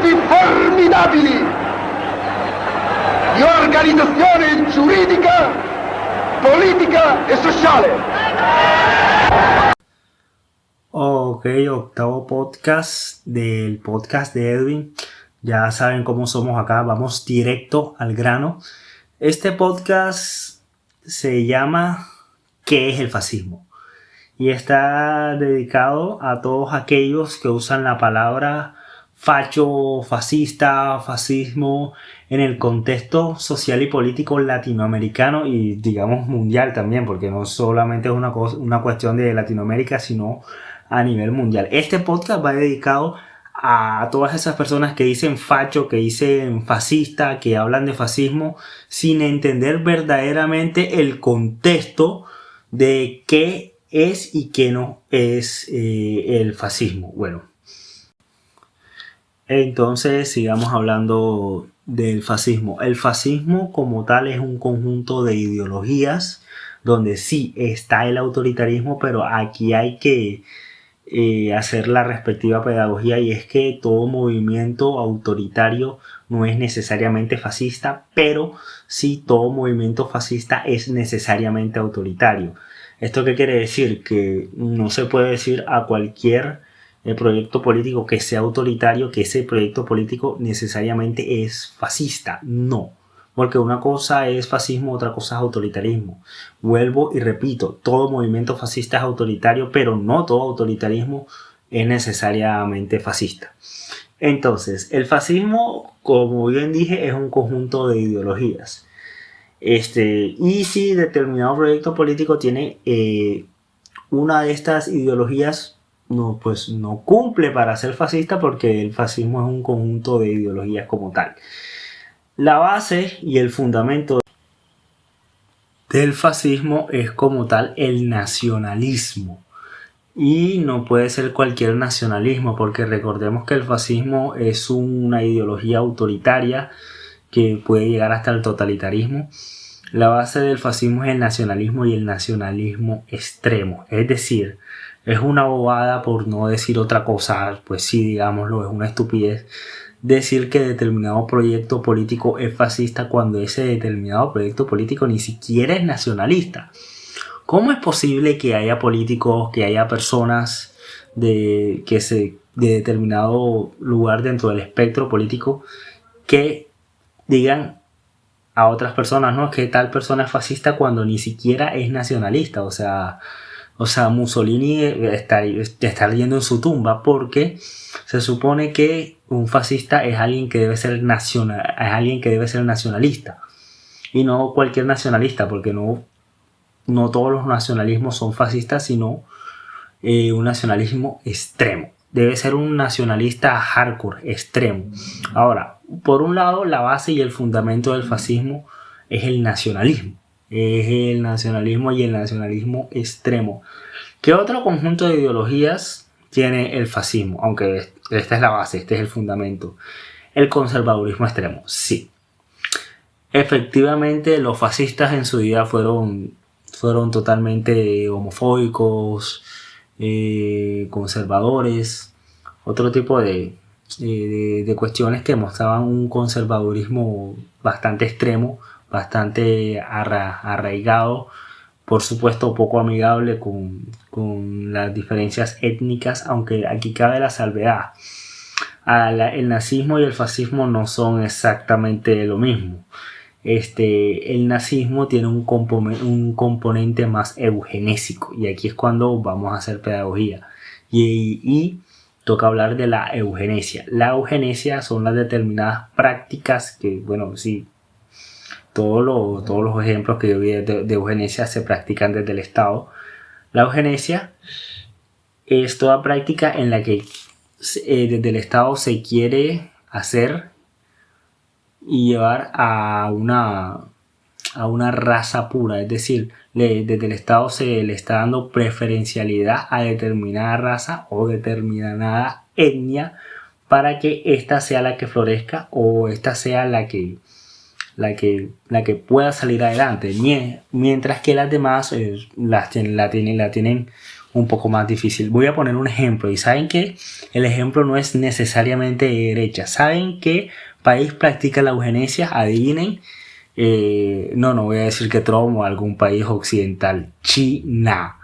gruppi formidabili di organizzazione giuridica, politica e sociale. Ok, octavo podcast del podcast de Edwin. Ya saben cómo somos acá, vamos directo al grano. Este podcast se llama ¿Qué es el fascismo? Y está dedicado a todos aquellos que usan la palabra facho, fascista, fascismo en el contexto social y político latinoamericano y digamos mundial también, porque no solamente es una cuestión de Latinoamérica, sino a nivel mundial. Este podcast va dedicado a todas esas personas que dicen facho, que dicen fascista, que hablan de fascismo sin entender verdaderamente el contexto de qué es y qué no es el fascismo. Bueno, entonces sigamos hablando del fascismo. El fascismo como tal es un conjunto de ideologías donde sí está el autoritarismo, pero aquí hay que hacer la respectiva pedagogía, y es que todo movimiento autoritario no es necesariamente fascista, pero sí todo movimiento fascista es necesariamente autoritario. ¿Esto qué quiere decir? Que no se puede decir a cualquier proyecto político que sea autoritario que ese proyecto político necesariamente es fascista. No. Porque una cosa es fascismo, otra cosa es autoritarismo. Vuelvo y repito, todo movimiento fascista es autoritario, pero no todo autoritarismo es necesariamente fascista. Entonces, el fascismo, como bien dije, es un conjunto de ideologías. Y si determinado proyecto político tiene una de estas ideologías, no cumple para ser fascista, porque el fascismo es un conjunto de ideologías como tal. La base y el fundamento del fascismo es como tal el nacionalismo. Y no puede ser cualquier nacionalismo, porque recordemos que el fascismo es una ideología autoritaria que puede llegar hasta el totalitarismo. La base del fascismo es el nacionalismo, y el nacionalismo extremo. Es decir, es una bobada, por no decir otra cosa, pues sí, digámoslo, es una estupidez decir que determinado proyecto político es fascista cuando ese determinado proyecto político ni siquiera es nacionalista. ¿Cómo es posible que haya políticos, que haya personas de determinado lugar dentro del espectro político que digan a otras personas, no, que tal persona es fascista cuando ni siquiera es nacionalista? O sea, Mussolini está yendo en su tumba, porque se supone que un fascista es alguien que debe ser nacionalista, y no cualquier nacionalista, porque no todos los nacionalismos son fascistas, sino un nacionalismo extremo. Debe ser un nacionalista hardcore, extremo. Ahora, por un lado, la base y el fundamento del fascismo es el nacionalismo. Es el nacionalismo y el nacionalismo extremo. ¿Qué otro conjunto de ideologías tiene el fascismo? Aunque esta es la base, este es el fundamento. El conservadurismo extremo, sí. Efectivamente, los fascistas en su día fueron totalmente homofóbicos, conservadores, otro tipo de cuestiones que mostraban un conservadurismo bastante extremo, bastante arraigado, por supuesto poco amigable con las diferencias étnicas, aunque aquí cabe la salvedad. El nazismo y el fascismo no son exactamente lo mismo. El nazismo tiene un componente más eugenésico, y aquí es cuando vamos a hacer pedagogía y toca hablar de la eugenesia. La eugenesia son las determinadas prácticas que, bueno, sí, todos los ejemplos que yo vi de eugenesia se practican desde el Estado. La eugenesia es toda práctica en la que desde el Estado se quiere hacer y llevar a una raza pura, es decir, desde el Estado se le está dando preferencialidad a determinada raza o determinada etnia para que esta sea la que florezca, o esta sea la que pueda salir adelante, mientras que las demás la tienen un poco más difícil. Voy a poner un ejemplo y saben que el ejemplo no es necesariamente de derecha. ¿Saben qué país practica la eugenesia? Adivinen. No voy a decir que Trump o algún país occidental. China.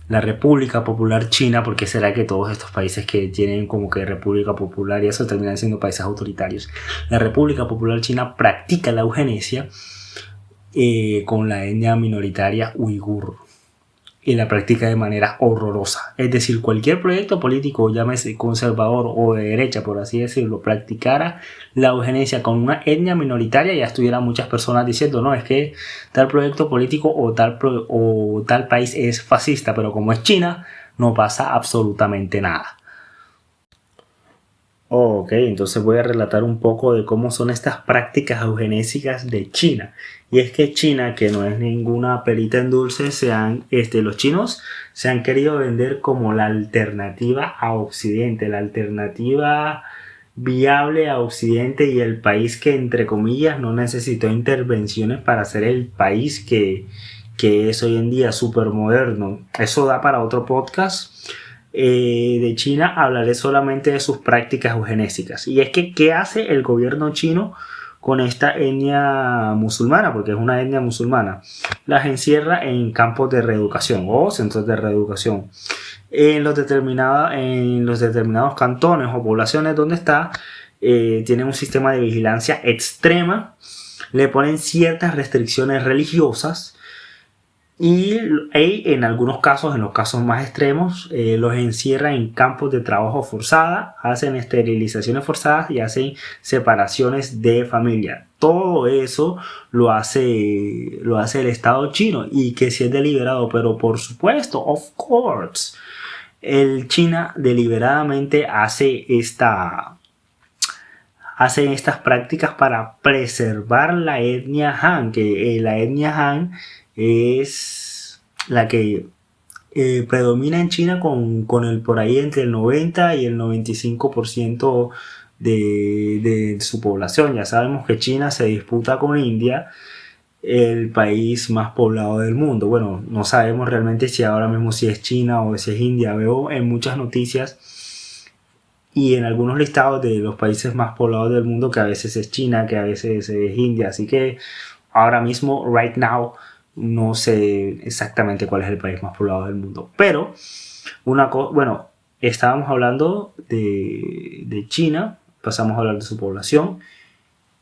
La República Popular China, porque será que todos estos países que tienen como que República Popular y eso terminan siendo países autoritarios. La República Popular China practica la eugenesia con la etnia minoritaria uigur y la practica de manera horrorosa. Es decir, cualquier proyecto político, llámese conservador o de derecha, por así decirlo, practicara la eugenesia con una etnia minoritaria, ya estuvieran muchas personas diciendo, no, es que tal proyecto político o tal país es fascista, pero como es China, no pasa absolutamente nada. Ok, entonces voy a relatar un poco de cómo son estas prácticas eugenésicas de China. Y es que China, que no es ninguna perita en dulce, los chinos se han querido vender como la alternativa a Occidente, la alternativa viable a Occidente y el país que, entre comillas, no necesitó intervenciones para ser el país que es hoy en día súper moderno. Eso da para otro podcast. De China hablaré solamente de sus prácticas eugenésicas. Y es que, ¿qué hace el gobierno chino con esta etnia musulmana? Porque es una etnia musulmana. Las encierra en campos de reeducación o centros de reeducación. En los determinados cantones o poblaciones donde está, tienen un sistema de vigilancia extrema. Le ponen ciertas restricciones religiosas. Y en algunos casos, en los casos más extremos, los encierran en campos de trabajo forzada, hacen esterilizaciones forzadas y hacen separaciones de familia. Todo eso lo hace el Estado chino y que si es deliberado, pero por supuesto, of course, el China deliberadamente hace estas prácticas para preservar la etnia Han, que la etnia Han es la que predomina en China con el por ahí entre el 90 y el 95% de su población. Ya sabemos que China se disputa con India, el país más poblado del mundo. Bueno, no sabemos realmente si ahora mismo si es China o si es India. Veo en muchas noticias y en algunos listados de los países más poblados del mundo que a veces es China, que a veces es India. Así que ahora mismo, right now, no sé exactamente cuál es el país más poblado del mundo. Pero, estábamos hablando de China, pasamos a hablar de su población.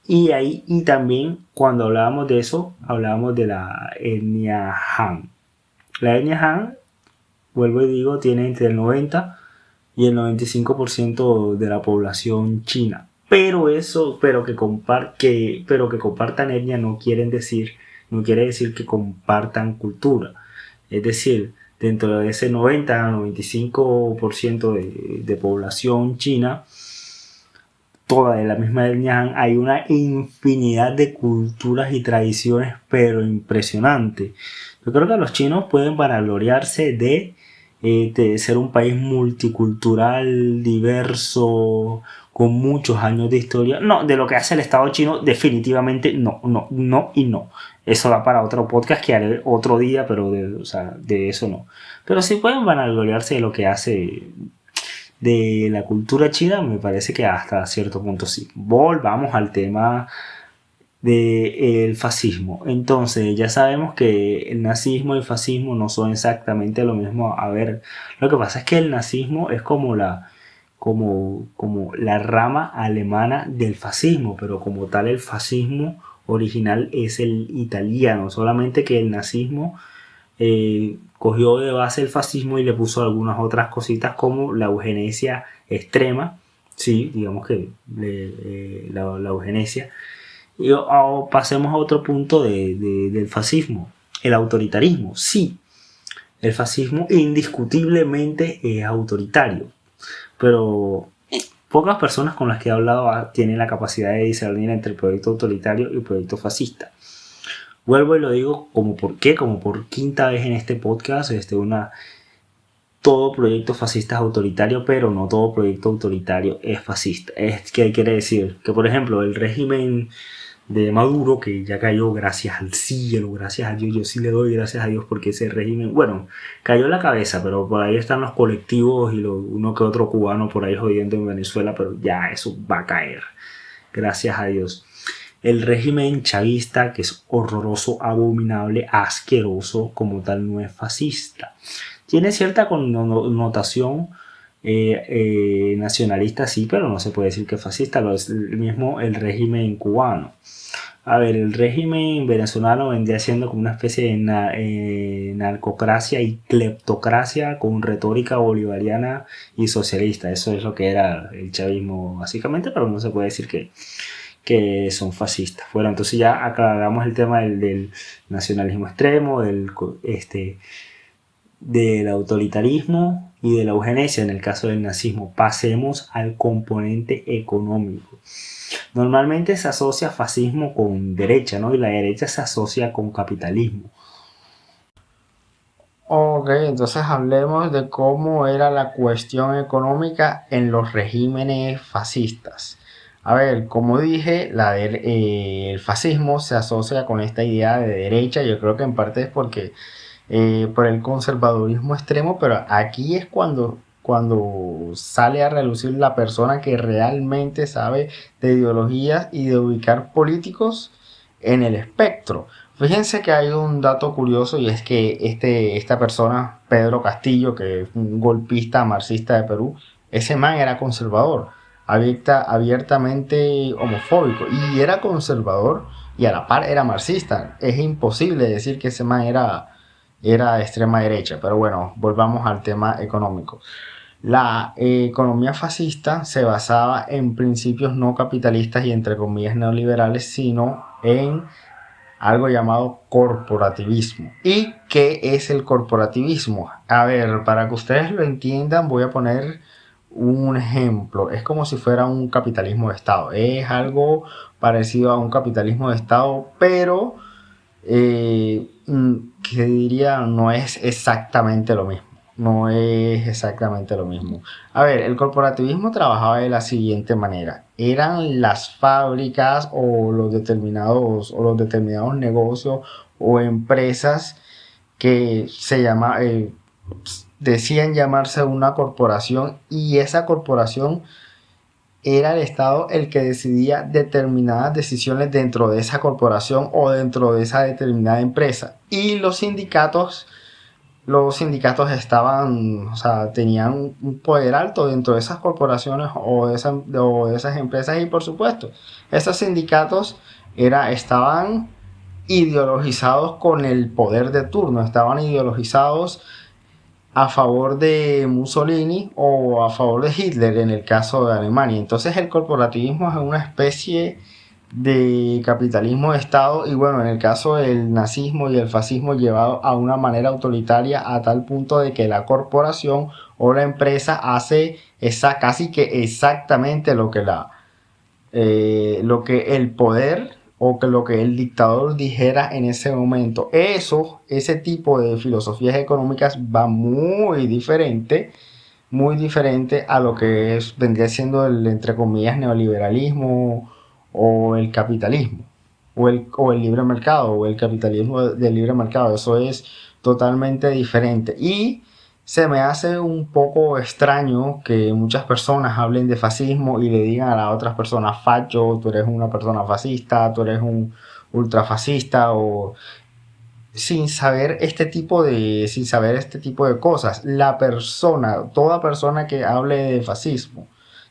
Y también cuando hablábamos de eso, hablábamos de la etnia Han. La etnia Han, vuelvo y digo, tiene entre el 90 y el 95% de la población china. Pero que compartan etnia no quiere decir que compartan cultura. Es decir, dentro de ese 90-95% de población china, toda de la misma etnia, hay una infinidad de culturas y tradiciones, pero impresionante. Yo creo que los chinos pueden vanagloriarse de ser un país multicultural, diverso, con muchos años de historia. No, de lo que hace el Estado chino, definitivamente no. Eso da para otro podcast que haré otro día, pero de eso no. Pero sí pueden vanagloriarse de lo que hace de la cultura china, me parece que hasta cierto punto sí. Volvamos al tema del fascismo. Entonces, ya sabemos que el nazismo y el fascismo no son exactamente lo mismo. A ver, lo que pasa es que el nazismo es como la rama alemana del fascismo, pero como tal el fascismo original es el italiano, solamente que el nazismo cogió de base el fascismo y le puso algunas otras cositas como la eugenesia extrema, sí, digamos que la eugenesia. Y pasemos a otro punto del fascismo, el autoritarismo. Sí, el fascismo indiscutiblemente es autoritario, pero pocas personas con las que he hablado tienen la capacidad de discernir entre el proyecto autoritario y el proyecto fascista. Vuelvo y lo digo como por quinta vez en este podcast, todo proyecto fascista es autoritario, pero no todo proyecto autoritario es fascista. ¿Qué quiere decir? Que por ejemplo el régimen de Maduro, que ya cayó, gracias al cielo, gracias a Dios. Yo sí le doy gracias a Dios porque ese régimen, bueno, cayó la cabeza, pero por ahí están los colectivos y uno que otro cubano por ahí jodiendo en Venezuela, pero ya eso va a caer, gracias a Dios. El régimen chavista, que es horroroso, abominable, asqueroso, como tal, no es fascista. Tiene cierta connotación nacionalista, sí, pero no se puede decir que es fascista. Lo es el mismo el régimen cubano. A ver, el régimen venezolano vendría siendo como una especie de narcocracia y cleptocracia con retórica bolivariana y socialista. Eso es lo que era el chavismo básicamente, pero no se puede decir que son fascistas. Bueno, entonces ya aclaramos el tema del nacionalismo extremo, del autoritarismo y de la eugenesia en el caso del nazismo. Pasemos al componente económico. Normalmente se asocia fascismo con derecha, ¿no? Y la derecha se asocia con capitalismo. Ok, entonces hablemos de cómo era la cuestión económica en los regímenes fascistas. A ver, como dije, el fascismo se asocia con esta idea de derecha. Yo creo que en parte es porque por el conservadurismo extremo, pero aquí es cuando sale a relucir la persona que realmente sabe de ideologías y de ubicar políticos en el espectro. Fíjense que hay un dato curioso y es que esta persona, Pedro Castillo, que es un golpista marxista de Perú, ese man era conservador, abiertamente homofóbico y era conservador y a la par era marxista. Es imposible decir que ese man era de extrema derecha, pero bueno, volvamos al tema económico. La economía fascista se basaba en principios no capitalistas y entre comillas neoliberales, sino en algo llamado corporativismo. ¿Y qué es el corporativismo? A ver, para que ustedes lo entiendan, voy a poner un ejemplo. Es como si fuera un capitalismo de Estado. Es algo parecido a un capitalismo de Estado, pero que diría no es exactamente lo mismo. No es exactamente lo mismo. A ver, el corporativismo trabajaba de la siguiente manera. Eran las fábricas o los determinados negocios o empresas que decían llamarse una corporación y esa corporación era el Estado el que decidía determinadas decisiones dentro de esa corporación o dentro de esa determinada empresa. Y los sindicatos estaban, o sea, tenían un poder alto dentro de esas corporaciones o de esas empresas y por supuesto, esos sindicatos estaban ideologizados con el poder de turno, estaban ideologizados a favor de Mussolini o a favor de Hitler en el caso de Alemania. Entonces el corporativismo es una especie de capitalismo de Estado y bueno, en el caso del nazismo y el fascismo llevado a una manera autoritaria a tal punto de que la corporación o la empresa hace casi que exactamente lo que el poder o que lo que el dictador dijera en ese momento. Ese tipo de filosofías económicas va muy diferente a lo que vendría siendo el, entre comillas, neoliberalismo o el capitalismo, o el libre mercado, o el capitalismo del libre mercado. Eso es totalmente diferente. Y se me hace un poco extraño que muchas personas hablen de fascismo y le digan a las otras personas facho, tú eres una persona fascista, tú eres un ultrafascista o sin saber este tipo de cosas. Toda persona que hable de fascismo,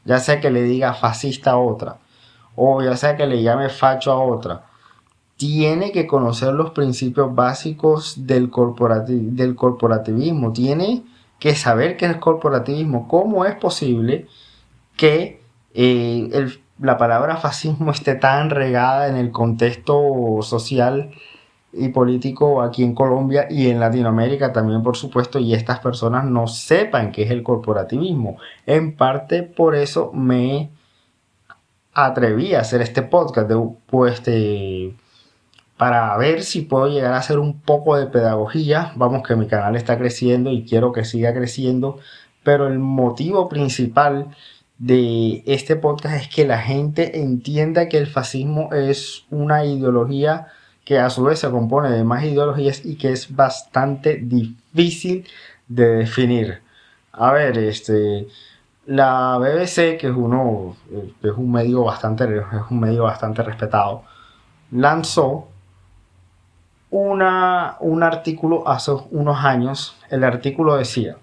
ya sea que le diga fascista a otra o ya sea que le llame facho a otra, tiene que conocer los principios básicos del corporativismo, tiene que saber qué es el corporativismo. ¿Cómo es posible que la palabra fascismo esté tan regada en el contexto social y político aquí en Colombia y en Latinoamérica también, por supuesto, y estas personas no sepan qué es el corporativismo? En parte por eso me atreví a hacer este podcast para ver si puedo llegar a hacer un poco de pedagogía. Vamos, que mi canal está creciendo y quiero que siga creciendo, pero el motivo principal de este podcast es que la gente entienda que el fascismo es una ideología que a su vez se compone de más ideologías y que es bastante difícil de definir. A ver, la BBC, que es un medio bastante respetado, lanzó un artículo hace unos años. El artículo decía: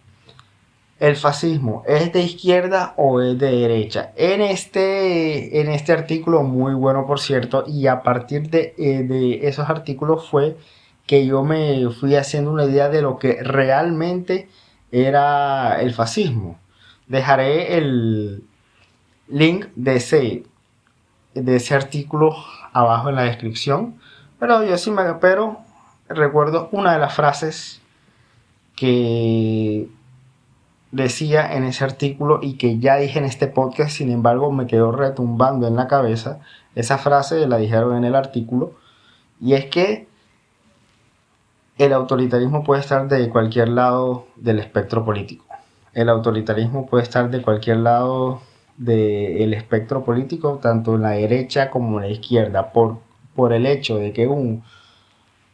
¿el fascismo es de izquierda o es de derecha? En este artículo, muy bueno por cierto, y a partir de esos artículos fue que yo me fui haciendo una idea de lo que realmente era el fascismo. Dejaré el link de ese artículo abajo en la descripción, pero recuerdo una de las frases que decía en ese artículo y que ya dije en este podcast, sin embargo me quedó retumbando en la cabeza. Esa frase la dijeron en el artículo, y es que el autoritarismo puede estar de cualquier lado del espectro político. El autoritarismo puede estar de cualquier lado del espectro político, tanto en la derecha como en la izquierda. Por el hecho de que un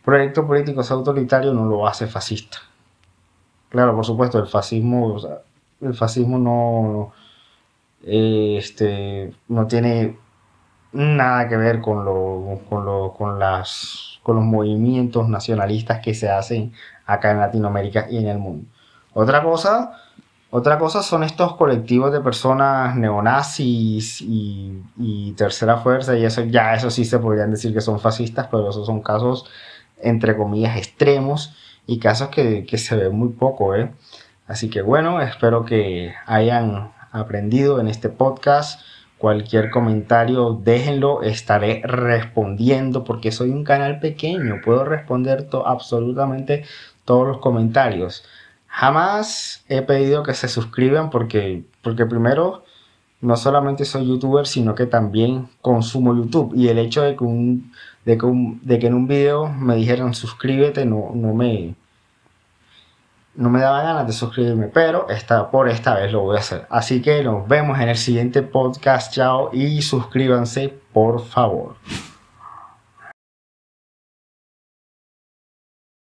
proyecto político sea autoritario no lo hace fascista. Claro, por supuesto, el fascismo no tiene nada que ver con los movimientos nacionalistas que se hacen acá en Latinoamérica y en el mundo. Otra cosa son estos colectivos de personas neonazis y tercera fuerza, y eso sí se podrían decir que son fascistas, pero esos son casos entre comillas extremos y casos que se ven muy poco, ¿eh? Así que bueno, espero que hayan aprendido en este podcast. Cualquier comentario déjenlo, estaré respondiendo porque soy un canal pequeño, puedo responder absolutamente todos los comentarios. Jamás he pedido que se suscriban porque primero no solamente soy youtuber, sino que también consumo YouTube, y el hecho de que en un video me dijeran suscríbete no me daba ganas de suscribirme, pero por esta vez lo voy a hacer. Así que nos vemos en el siguiente podcast. Chao, y suscríbanse por favor.